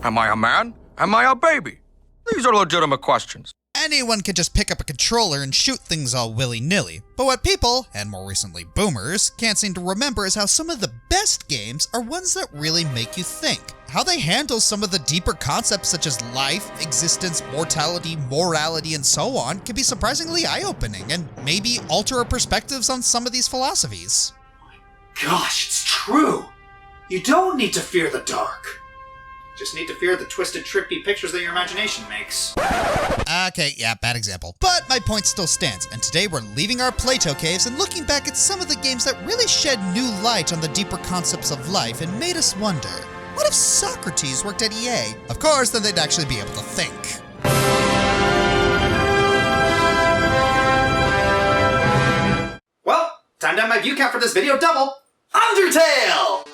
Am I a man? Am I a baby? These are legitimate questions. Anyone could just pick up a controller and shoot things all willy-nilly. But what people, and more recently boomers, can't seem to remember is how some of the best games are ones that really make you think. How they handle some of the deeper concepts such as life, existence, mortality, morality, and so on can be surprisingly eye-opening and maybe alter our perspectives on some of these philosophies. Gosh, it's true! You don't need to fear the dark. Just need to fear the twisted, trippy pictures that your imagination makes. Okay, yeah, bad example. But my point still stands, and today we're leaving our Plato caves and looking back at some of the games that really shed new light on the deeper concepts of life and made us wonder, what if Socrates worked at EA? Of course, then they'd actually be able to think. Well, time to have my view count for this video double. Undertale!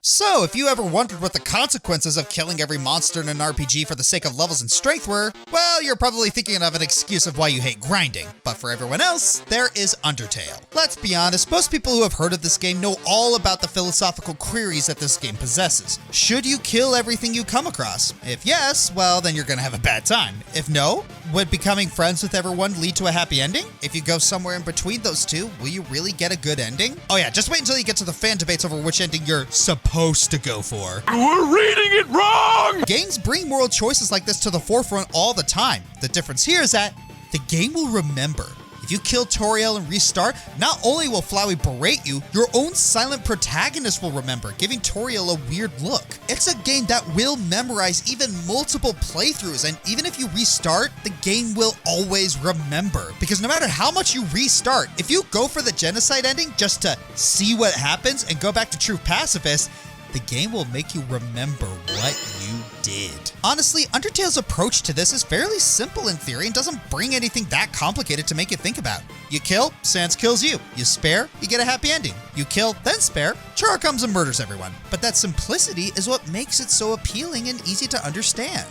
So, if you ever wondered what the consequences of killing every monster in an RPG for the sake of levels and strength were, well, you're probably thinking of an excuse of why you hate grinding. But for everyone else, there is Undertale. Let's be honest, most people who have heard of this game know all about the philosophical queries that this game possesses. Should you kill everything you come across? If yes, well, then you're gonna have a bad time. If no, would becoming friends with everyone lead to a happy ending? If you go somewhere in between those two, will you really get a good ending? Oh yeah, just wait until you get to the fan debates over which ending you're supposed to go for. We're reading it wrong! Games bring moral choices like this to the forefront all the time. The difference here is that the game will remember. If you kill Toriel and restart, not only will Flowey berate you, your own silent protagonist will remember, giving Toriel a weird look. It's a game that will memorize even multiple playthroughs, and even if you restart, the game will always remember. Because no matter how much you restart, if you go for the genocide ending just to see what happens and go back to true pacifist, the game will make you remember what you did. Honestly, Undertale's approach to this is fairly simple in theory and doesn't bring anything that complicated to make you think about. You kill, Sans kills you. You spare, you get a happy ending. You kill, then spare, Chara comes and murders everyone. But that simplicity is what makes it so appealing and easy to understand.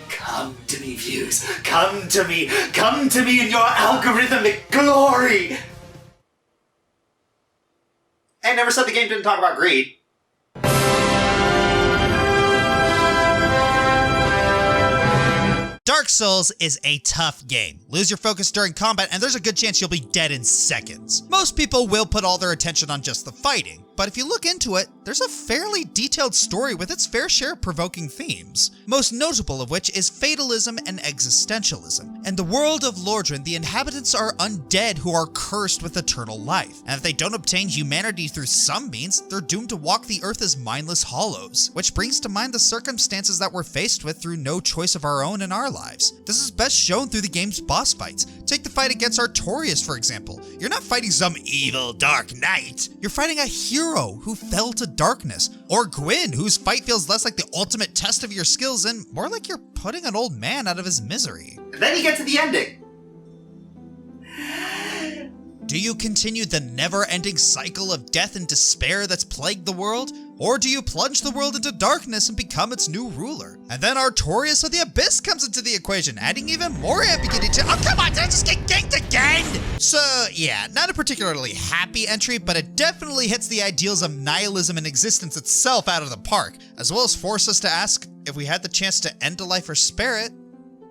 Come to me, Views. Come to me in your algorithmic glory! I never said the game didn't talk about greed. Dark Souls is a tough game. Lose your focus during combat and there's a good chance you'll be dead in seconds. Most people will put all their attention on just the fighting, but if you look into it, there's a fairly detailed story with its fair share of provoking themes. Most notable of which is fatalism and existentialism. In the world of Lordran, the inhabitants are undead who are cursed with eternal life, and if they don't obtain humanity through some means, they're doomed to walk the earth as mindless hollows, which brings to mind the circumstances that we're faced with through no choice of our own in our lives. This is best shown through the game's boss fights. Take the fight against Artorias, for example. You're not fighting some evil dark knight. You're fighting a hero who fell to darkness. Or Gwyn, whose fight feels less like the ultimate test of your skills and more like you're putting an old man out of his misery. And then you get to the ending. Do you continue the never-ending cycle of death and despair that's plagued the world? Or do you plunge the world into darkness and become its new ruler? And then Artorias of the Abyss comes into the equation, adding even more ambiguity to— oh come on, did I just get ganked again? So yeah, not a particularly happy entry, but it definitely hits the ideals of nihilism and existence itself out of the park, as well as force us to ask, if we had the chance to end a life or spare it,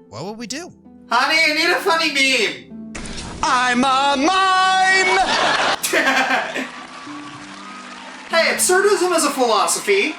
what would we do? Honey, I need a funny meme! I'm a mime! Hey, absurdism is a philosophy.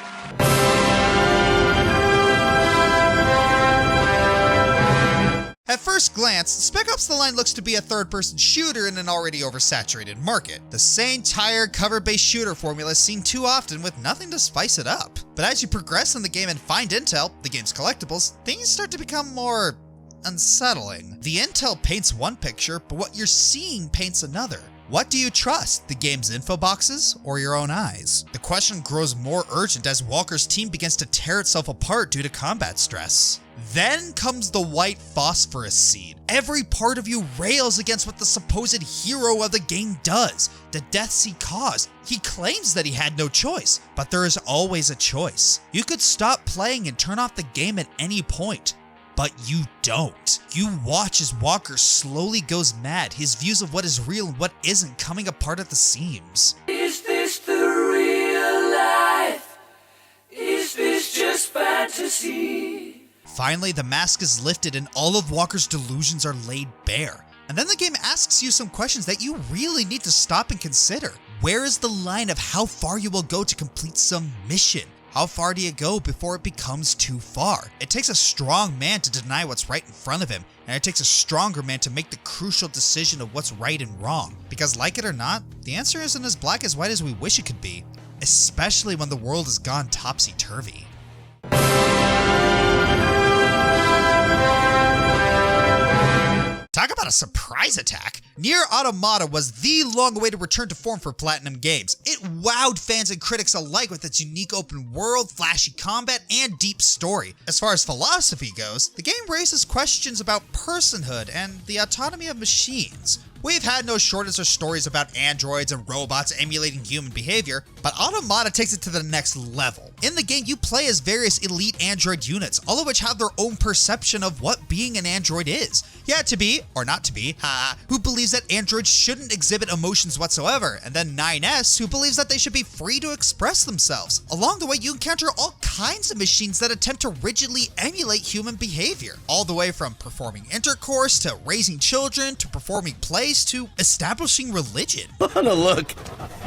At first glance, Spec Ops The Line looks to be a third-person shooter in an already oversaturated market. The same tired cover-based shooter formula is seen too often with nothing to spice it up. But as you progress in the game and find intel, the game's collectibles, things start to become more unsettling. The intel paints one picture, but what you're seeing paints another. What do you trust, the game's info boxes or your own eyes? The question grows more urgent as Walker's team begins to tear itself apart due to combat stress. Then comes the white phosphorus seed. Every part of you rails against what the supposed hero of the game does, the deaths he caused. He claims that he had no choice, but there is always a choice. You could stop playing and turn off the game at any point. But you don't. You watch as Walker slowly goes mad, his views of what is real and what isn't coming apart at the seams. Is this the real life? Is this just fantasy? Finally, the mask is lifted and all of Walker's delusions are laid bare. And then the game asks you some questions that you really need to stop and consider. Where is the line of how far you will go to complete some mission? How far do you go before it becomes too far? It takes a strong man to deny what's right in front of him, and it takes a stronger man to make the crucial decision of what's right and wrong. Because like it or not, the answer isn't as black as white as we wish it could be, especially when the world has gone topsy-turvy. Talk about a surprise attack. NieR Automata was the long-awaited return to form for Platinum Games. It wowed fans and critics alike with its unique open world, flashy combat, and deep story. As far as philosophy goes, the game raises questions about personhood and the autonomy of machines. We've had no shortage of stories about androids and robots emulating human behavior, but Automata takes it to the next level. In the game, you play as various elite android units, all of which have their own perception of what being an android is. Yeah, to be, or not to be, who believes that androids shouldn't exhibit emotions whatsoever, and then 9S, who believes that they should be free to express themselves. Along the way, you encounter all kinds of machines that attempt to rigidly emulate human behavior, all the way from performing intercourse, to raising children, to performing plays, to establishing religion. Oh, look,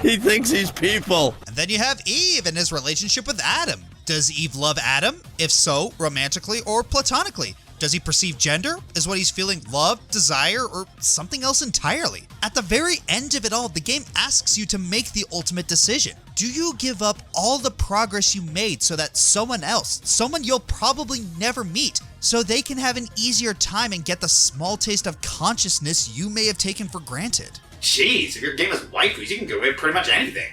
he thinks he's people. And then you have Eve and his relationship with Adam. Does Eve love Adam? If so, romantically or platonically? Does he perceive gender? Is what he's feeling love, desire, or something else entirely? At the very end of it all, the game asks you to make the ultimate decision. Do you give up all the progress you made so that someone else, someone you'll probably never meet, so they can have an easier time and get the small taste of consciousness you may have taken for granted? Jeez, if your game is waifus, you can get away with pretty much anything.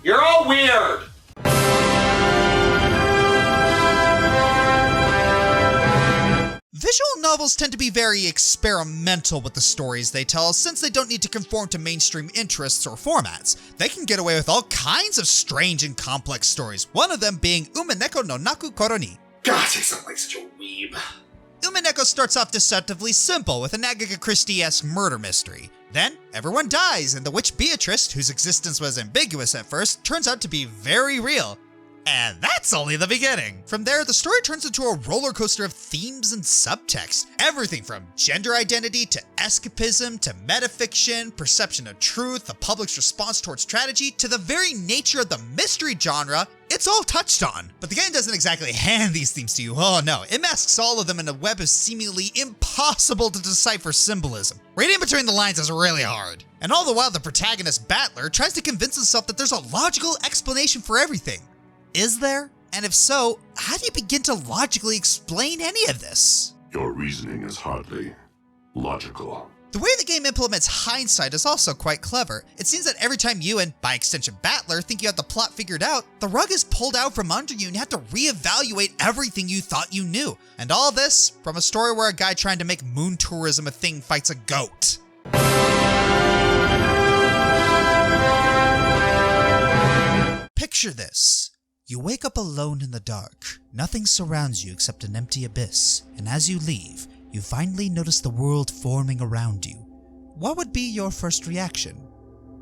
You're all weird! Visual novels tend to be very experimental with the stories they tell, since they don't need to conform to mainstream interests or formats. They can get away with all kinds of strange and complex stories, one of them being Umineko no Naku Koroni. God, I sound like such a weeb. Umineko starts off deceptively simple with an Agatha Christie-esque murder mystery. Then, everyone dies, and the witch Beatrice, whose existence was ambiguous at first, turns out to be very real. And that's only the beginning. From there, the story turns into a roller coaster of themes and subtext. Everything from gender identity to escapism to metafiction, perception of truth, the public's response towards tragedy, to the very nature of the mystery genre, it's all touched on. But the game doesn't exactly hand these themes to you. Oh no, it masks all of them in a web of seemingly impossible to decipher symbolism. Reading between the lines is really hard. And all the while, the protagonist, Battler, tries to convince himself that there's a logical explanation for everything. Is there? And if so, how do you begin to logically explain any of this? Your reasoning is hardly logical. The way the game implements hindsight is also quite clever. It seems that every time you, and by extension Battler, think you have the plot figured out, the rug is pulled out from under you and you have to reevaluate everything you thought you knew. And all this from a story where a guy trying to make moon tourism a thing fights a goat. Picture this. You wake up alone in the dark. Nothing surrounds you except an empty abyss, and as you leave, you finally notice the world forming around you. What would be your first reaction?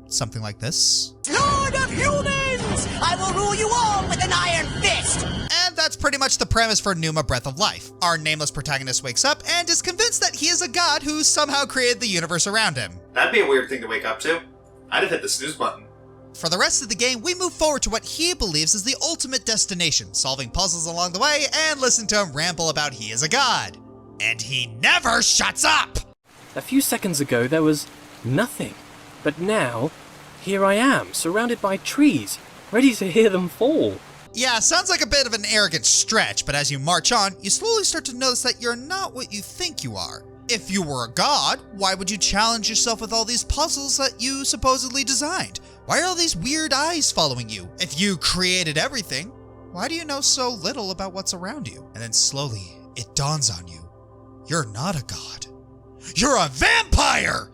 Something like this. Lord of humans! I will rule you all with an iron fist! And that's pretty much the premise for Pneuma Breath of Life. Our nameless protagonist wakes up and is convinced that he is a god who somehow created the universe around him. That'd be a weird thing to wake up to. I'd have hit the snooze button. For the rest of the game, we move forward to what he believes is the ultimate destination, solving puzzles along the way and listen to him ramble about he is a god. And he never shuts up! A few seconds ago there was nothing, but now, here I am, surrounded by trees, ready to hear them fall. Yeah, sounds like a bit of an arrogant stretch, but as you march on, you slowly start to notice that you're not what you think you are. If you were a god, why would you challenge yourself with all these puzzles that you supposedly designed? Why are all these weird eyes following you? If you created everything, why do you know so little about what's around you? And then slowly, it dawns on you. You're not a god. You're a vampire!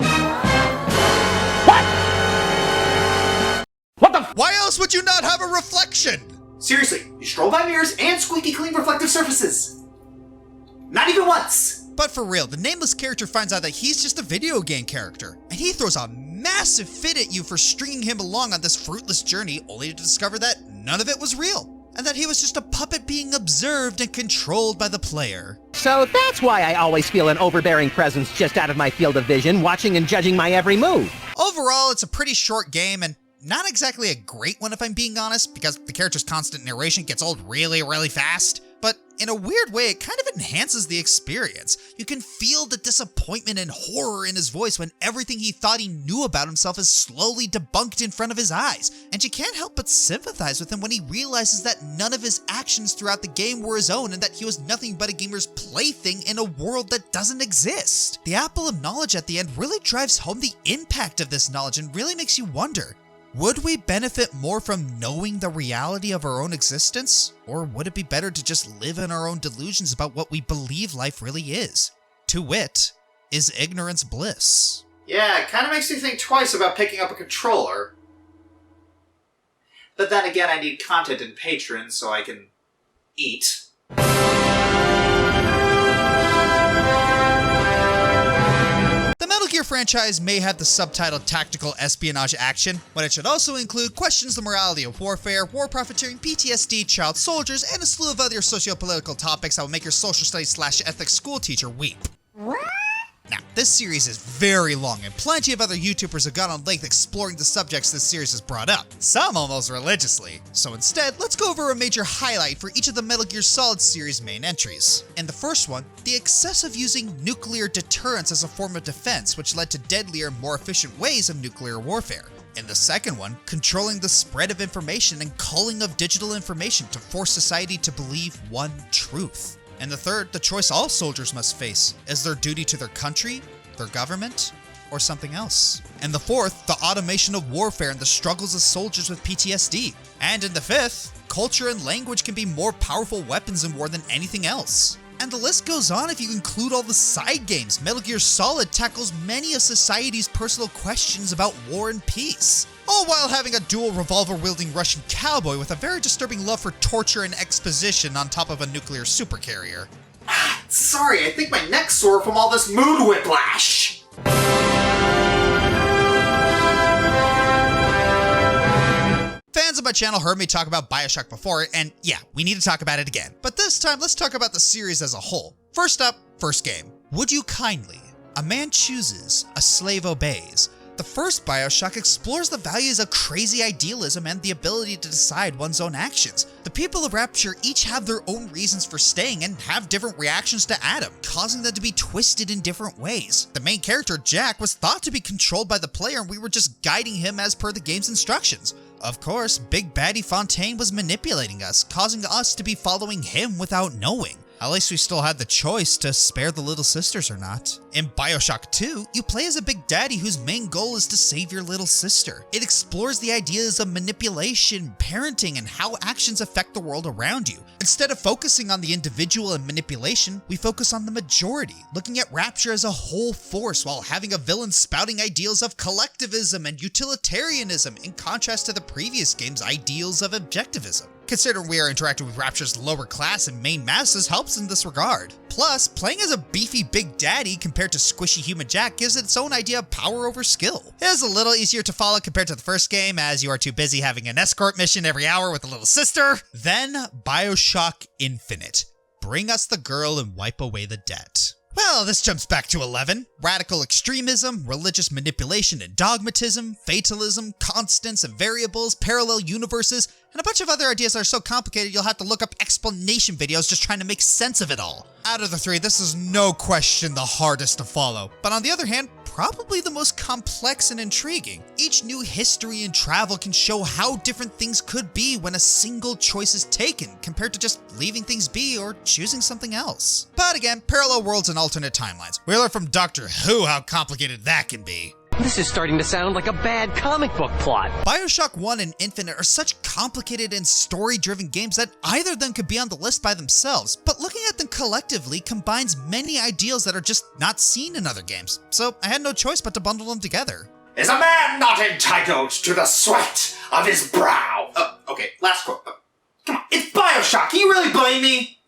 What the Why else would you not have a reflection? Seriously, you stroll by mirrors and squeaky clean reflective surfaces. Not even once! But for real, the nameless character finds out that he's just a video game character, and he throws a massive fit at you for stringing him along on this fruitless journey, only to discover that none of it was real. and that he was just a puppet being observed and controlled by the player. So that's why I always feel an overbearing presence just out of my field of vision, watching and judging my every move. Overall, it's a pretty short game and not exactly a great one if I'm being honest, because the character's constant narration gets old really, really fast. But in a weird way, it kind of enhances the experience. You can feel the disappointment and horror in his voice when everything he thought he knew about himself is slowly debunked in front of his eyes. And you can't help but sympathize with him when he realizes that none of his actions throughout the game were his own and that he was nothing but a gamer's plaything in a world that doesn't exist. The apple of knowledge at the end really drives home the impact of this knowledge and really makes you wonder, would we benefit more from knowing the reality of our own existence? Or would it be better to just live in our own delusions about what we believe life really is? To wit, is ignorance bliss? Yeah, it kind of makes me think twice about picking up a controller. But then again, I need content and patrons so I can eat. The Metal Gear franchise may have the subtitle Tactical Espionage Action, but it should also include questions the morality of warfare, war profiteering, PTSD, child soldiers, and a slew of other socio-political topics that will make your social studies/ethics school teacher weep. Now, this series is very long, and plenty of other YouTubers have gone on length exploring the subjects this series has brought up, some almost religiously. So instead, let's go over a major highlight for each of the Metal Gear Solid series main entries. In the first one, the excessive using nuclear deterrence as a form of defense, which led to deadlier, more efficient ways of nuclear warfare. In the second one, controlling the spread of information and culling of digital information to force society to believe one truth. And the third, the choice all soldiers must face is their duty to their country, their government, or something else. And the fourth, the automation of warfare and the struggles of soldiers with PTSD. And in the fifth, culture and language can be more powerful weapons in war than anything else. And the list goes on if you include all the side games. Metal Gear Solid tackles many of society's personal questions about war and peace, all while having a dual revolver-wielding Russian cowboy with a very disturbing love for torture and exposition on top of a nuclear supercarrier. Sorry, I think my neck's sore from all this mood whiplash. Fans of my channel heard me talk about Bioshock before, and yeah, we need to talk about it again. But this time, let's talk about the series as a whole. First up, first game. Would you kindly? A man chooses, a slave obeys. The first Bioshock explores the values of crazy idealism and the ability to decide one's own actions. The people of Rapture each have their own reasons for staying and have different reactions to Adam, causing them to be twisted in different ways. The main character, Jack, was thought to be controlled by the player and we were just guiding him as per the game's instructions. Of course, Big Baddie Fontaine was manipulating us, causing us to be following him without knowing. At least we still had the choice to spare the little sisters or not. In Bioshock 2, you play as a Big Daddy whose main goal is to save your little sister. It explores the ideas of manipulation, parenting, and how actions affect the world around you. Instead of focusing on the individual and manipulation, we focus on the majority, looking at Rapture as a whole force while having a villain spouting ideals of collectivism and utilitarianism in contrast to the previous game's ideals of objectivism. Considering we are interacting with Rapture's lower class and main masses helps in this regard. Plus, playing as a beefy Big Daddy compared to squishy human Jack gives it its own idea of power over skill. It is a little easier to follow compared to the first game, as you are too busy having an escort mission every hour with a little sister. Then, Bioshock Infinite. Bring us the girl and wipe away the debt. Well, this jumps back to 11. Radical extremism, religious manipulation and dogmatism, fatalism, constants and variables, parallel universes, and a bunch of other ideas that are so complicated you'll have to look up explanation videos just trying to make sense of it all. Out of the three, this is no question the hardest to follow, but on the other hand, probably the most complex and intriguing. Each new history and travel can show how different things could be when a single choice is taken, compared to just leaving things be or choosing something else. But again, parallel worlds and alternate timelines. We learned from Doctor Who how complicated that can be. This is starting to sound like a bad comic book plot. Bioshock 1 and Infinite are such complicated and story-driven games that either of them could be on the list by themselves, but looking at them collectively combines many ideals that are just not seen in other games, so I had no choice but to bundle them together. Is a man not entitled to the sweat of his brow? Okay, last quote. Come on, it's Bioshock, can you really blame me?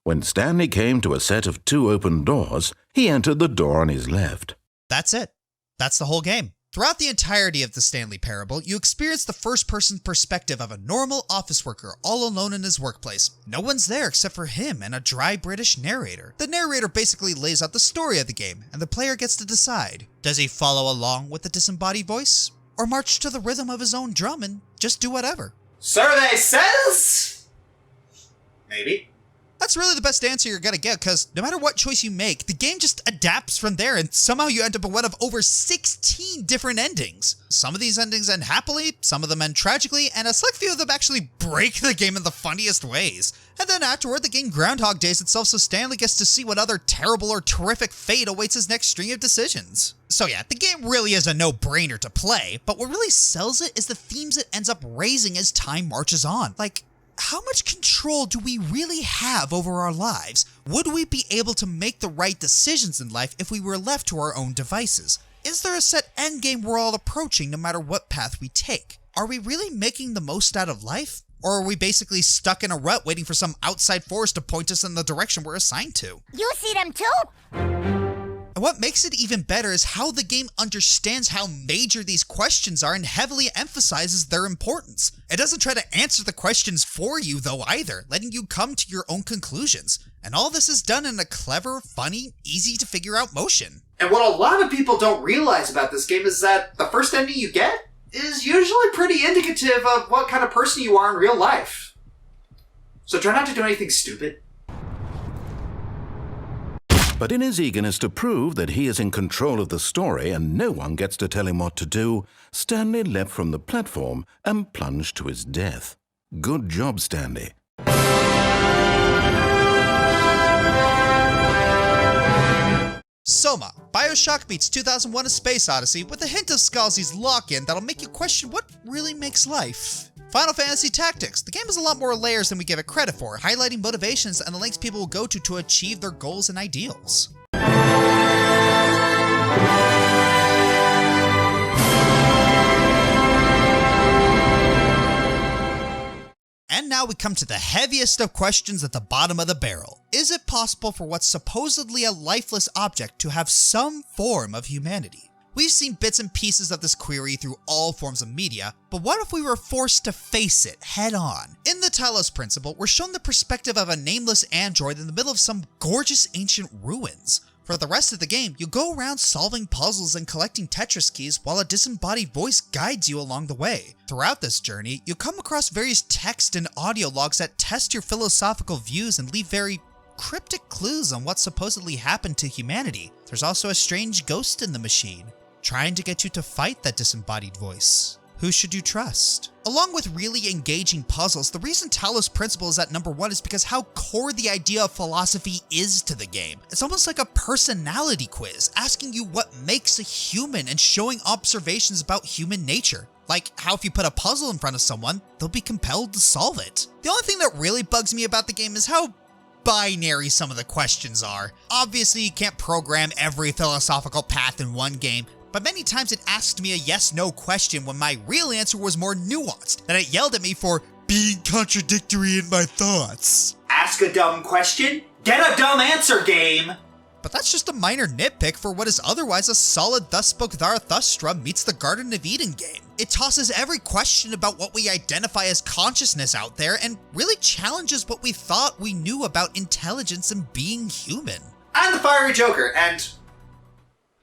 When Stanley came to a set of 2 open doors, he entered the door on his left. That's it. That's the whole game. Throughout the entirety of the Stanley Parable, you experience the first-person perspective of a normal office worker all alone in his workplace. No one's there except for him and a dry British narrator. The narrator basically lays out the story of the game, and the player gets to decide. Does he follow along with the disembodied voice? Or march to the rhythm of his own drum and just do whatever? Survey says... maybe. That's really the best answer you're gonna get, because no matter what choice you make, the game just adapts from there, and somehow you end up with one of over 16 different endings. Some of these endings end happily, some of them end tragically, and a select few of them actually break the game in the funniest ways. And then afterward, the game Groundhog Days itself, so Stanley gets to see what other terrible or terrific fate awaits his next string of decisions. So yeah, the game really is a no-brainer to play, but what really sells it is the themes it ends up raising as time marches on. Like, how much control do we really have over our lives? Would we be able to make the right decisions in life if we were left to our own devices? Is there a set endgame we're all approaching no matter what path we take? Are we really making the most out of life? Or are we basically stuck in a rut waiting for some outside force to point us in the direction we're assigned to? You see them too? And what makes it even better is how the game understands how major these questions are and heavily emphasizes their importance. It doesn't try to answer the questions for you though either, letting you come to your own conclusions. And all this is done in a clever, funny, easy to figure out motion. And what a lot of people don't realize about this game is that the first ending you get is usually pretty indicative of what kind of person you are in real life. So try not to do anything stupid. But in his eagerness to prove that he is in control of the story and no one gets to tell him what to do, Stanley leapt from the platform and plunged to his death. Good job, Stanley. Soma, Bioshock meets 2001: A Space Odyssey with a hint of Scalzi's lock-in that'll make you question what really makes life. Final Fantasy Tactics. The game has a lot more layers than we give it credit for, highlighting motivations and the lengths people will go to achieve their goals and ideals. And now we come to the heaviest of questions at the bottom of the barrel. Is it possible for what's supposedly a lifeless object to have some form of humanity? We've seen bits and pieces of this query through all forms of media, but what if we were forced to face it head on? In the Talos Principle, we're shown the perspective of a nameless android in the middle of some gorgeous ancient ruins. For the rest of the game, you go around solving puzzles and collecting Tetris keys while a disembodied voice guides you along the way. Throughout this journey, you come across various text and audio logs that test your philosophical views and leave very cryptic clues on what supposedly happened to humanity. There's also a strange ghost in the machine, trying to get you to fight that disembodied voice. Who should you trust? Along with really engaging puzzles, the reason Talos Principle is at number 1 is because how core the idea of philosophy is to the game. It's almost like a personality quiz, asking you what makes a human and showing observations about human nature. Like how if you put a puzzle in front of someone, they'll be compelled to solve it. The only thing that really bugs me about the game is how binary some of the questions are. Obviously, you can't program every philosophical path in one game, but many times it asked me a yes-no question when my real answer was more nuanced, and it yelled at me for being contradictory in my thoughts. Ask a dumb question, get a dumb answer, game! But that's just a minor nitpick for what is otherwise a solid Thus Spoke Zarathustra meets the Garden of Eden game. It tosses every question about what we identify as consciousness out there and really challenges what we thought we knew about intelligence and being human. I'm the Fiery Joker, and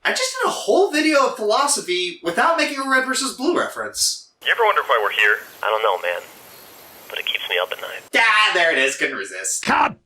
I just did a whole video of philosophy without making a red versus blue reference. You ever wonder why we're here? I don't know, man. But it keeps me up at night. Ah, there it is. Couldn't resist. Cut!